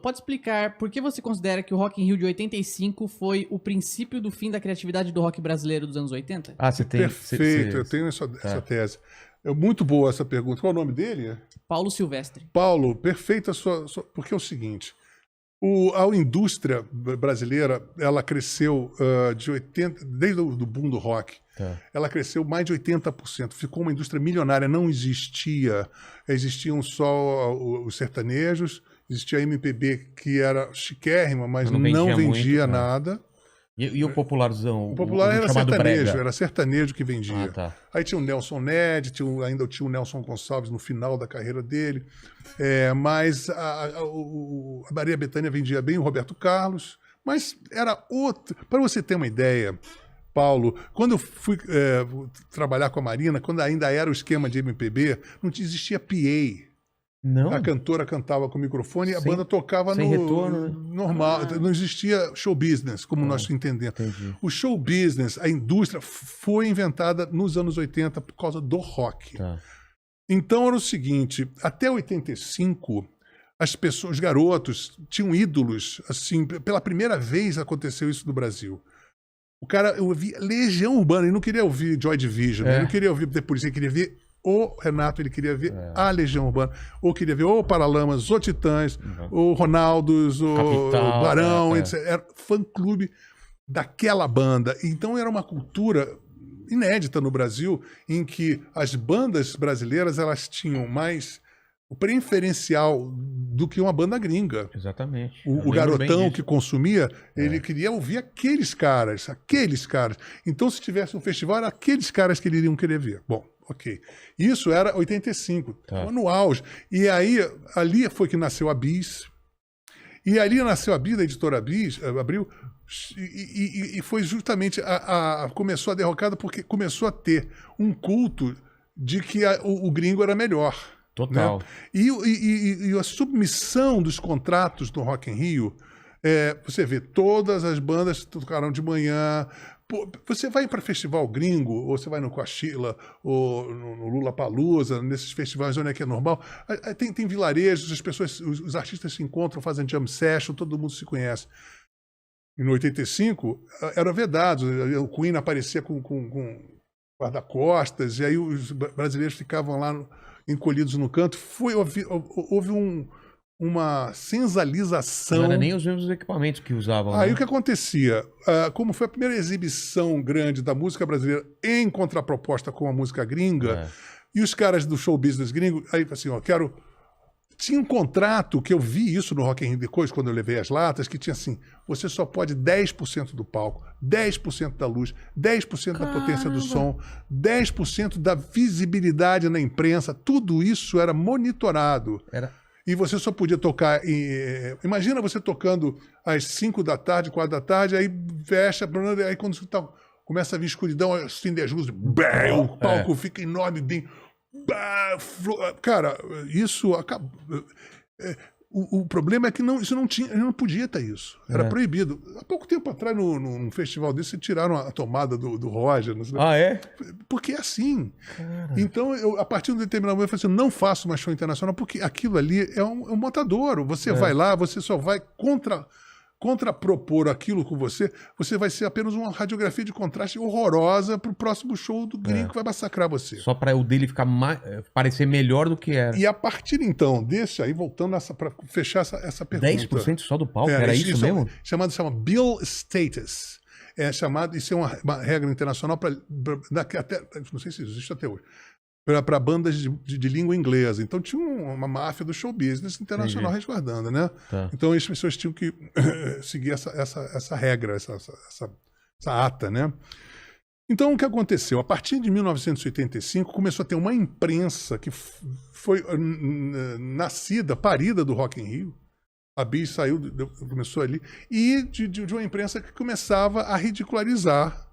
pode explicar por que você considera que o Rock in Rio de 85 foi o princípio do fim da criatividade do rock brasileiro dos anos 80? Ah, você tem... Perfeito, eu tenho essa tese. É muito boa essa pergunta. Qual é o nome dele? Paulo Silvestre. Paulo, perfeita a sua... Porque é o seguinte, a indústria brasileira, ela cresceu desde o boom do rock, ela cresceu mais de 80%. Ficou uma indústria milionária, não existiam só os sertanejos, existia a MPB que era chiquérrima, mas não vendia muito, nada. E o popularzão? O popular era sertanejo, brega. era sertanejo que vendia. Ah, tá. Aí tinha o Nelson Ned, ainda tinha o Nelson Gonçalves no final da carreira dele. Mas a Maria Bethânia vendia bem, o Roberto Carlos. Mas era outro. Para você ter uma ideia, Paulo, quando eu fui trabalhar com a Marina, quando ainda era o esquema de MPB, não existia PA. Não? A cantora cantava com o microfone e a banda tocava sem no retorno, né? normal. Não existia show business, como nós entendemos. Entendi. O show business, a indústria, foi inventada nos anos 80 por causa do rock. Tá. Então era o seguinte, até 85, as pessoas, os garotos, tinham ídolos. Assim, pela primeira vez aconteceu isso no Brasil. O cara, eu ouvia Legião Urbana, ele não queria ouvir Joy Division, ele não queria ouvir The Police, ele queria ver o Renato, ele queria ver a Legião Urbana, ou queria ver o Paralamas, o Titãs, o Ronaldos, o Capital, Barão, etc. Era fã-clube daquela banda. Então era uma cultura inédita no Brasil, em que as bandas brasileiras elas tinham mais o preferencial do que uma banda gringa. Exatamente. O garotão que consumia, ele queria ouvir aqueles caras. Então, se tivesse um festival, era aqueles caras que eles iriam querer ver. Bom, ok. Isso era 85, no auge. E aí, ali foi que nasceu a Bis. E ali nasceu a Bis, da editora Bis, Abril, e foi justamente começou a derrocada porque começou a ter um culto de que o gringo era melhor. Total. Né? E a submissão dos contratos do Rock in Rio, você vê, todas as bandas tocaram de manhã. Pô, você vai para festival gringo, ou você vai no Coachella, ou no Lollapalooza, nesses festivais onde é que é normal, tem vilarejos, as pessoas, os artistas se encontram, fazem jam session, todo mundo se conhece. E no 85, era vedado, o Queen aparecia com guarda-costas, e aí os brasileiros ficavam lá encolhidos no canto. Houve uma sensalização. Não era nem os mesmos equipamentos que usavam. Aí né? o que acontecia? Como foi a primeira exibição grande da música brasileira em contraproposta com a música gringa, e os caras do show business gringo, aí assim, tinha um contrato, que eu vi isso no Rock in Rio depois, quando eu levei as latas, que tinha assim, você só pode 10% do palco, 10% da luz, 10% da potência do som, 10% da visibilidade na imprensa, tudo isso era monitorado. E você só podia tocar... Imagina você tocando às 5 da tarde, 4 da tarde, aí fecha, aí quando você começa a vir escuridão, acende as luzes, o palco fica enorme, bem... Cara, isso acabou. O problema é que isso não podia ter isso. Era proibido. Há pouco tempo atrás, num festival desse, tiraram a tomada do Roger. Porque é assim. Cara. Então, a partir de um determinado momento, eu falei assim, não faço mais show internacional, porque aquilo ali é um motadouro. Você vai lá, você só vai contrapropor aquilo com você vai ser apenas uma radiografia de contraste horrorosa pro próximo show do gringo que vai massacrar você. Só para o dele ficar parecer melhor do que era. E a partir então desse aí, voltando para fechar essa pergunta. 10% só do palco? Era isso mesmo? Chama Bill Status. Isso é uma regra internacional não sei se existe até hoje, para bandas de língua inglesa. Então tinha uma máfia do show business internacional resguardando, né? Então as pessoas tinham que seguir essa regra, essa ata, né? Então o que aconteceu? A partir de 1985 começou a ter uma imprensa que foi parida do Rock in Rio. A Bis começou ali, e de uma imprensa que começava a ridicularizar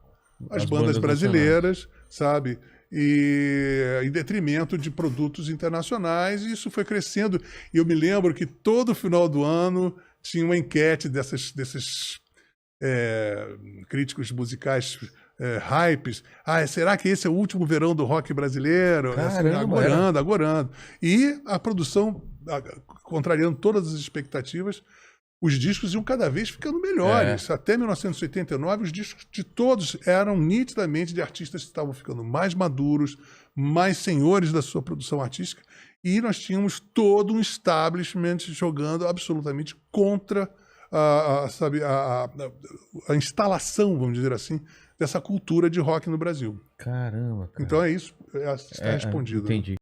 as bandas brasileiras, sabe? E em detrimento de produtos internacionais, e isso foi crescendo. E eu me lembro que todo final do ano tinha uma enquete desses críticos musicais hypes. Será que esse é o último verão do rock brasileiro? Caramba, agorando. E a produção, contrariando todas as expectativas, os discos iam cada vez ficando melhores. Até 1989, os discos de todos eram nitidamente de artistas que estavam ficando mais maduros, mais senhores da sua produção artística, e nós tínhamos todo um establishment jogando absolutamente contra a instalação, vamos dizer assim, dessa cultura de rock no Brasil. Caramba, cara. Então é isso, está respondido. Entendi.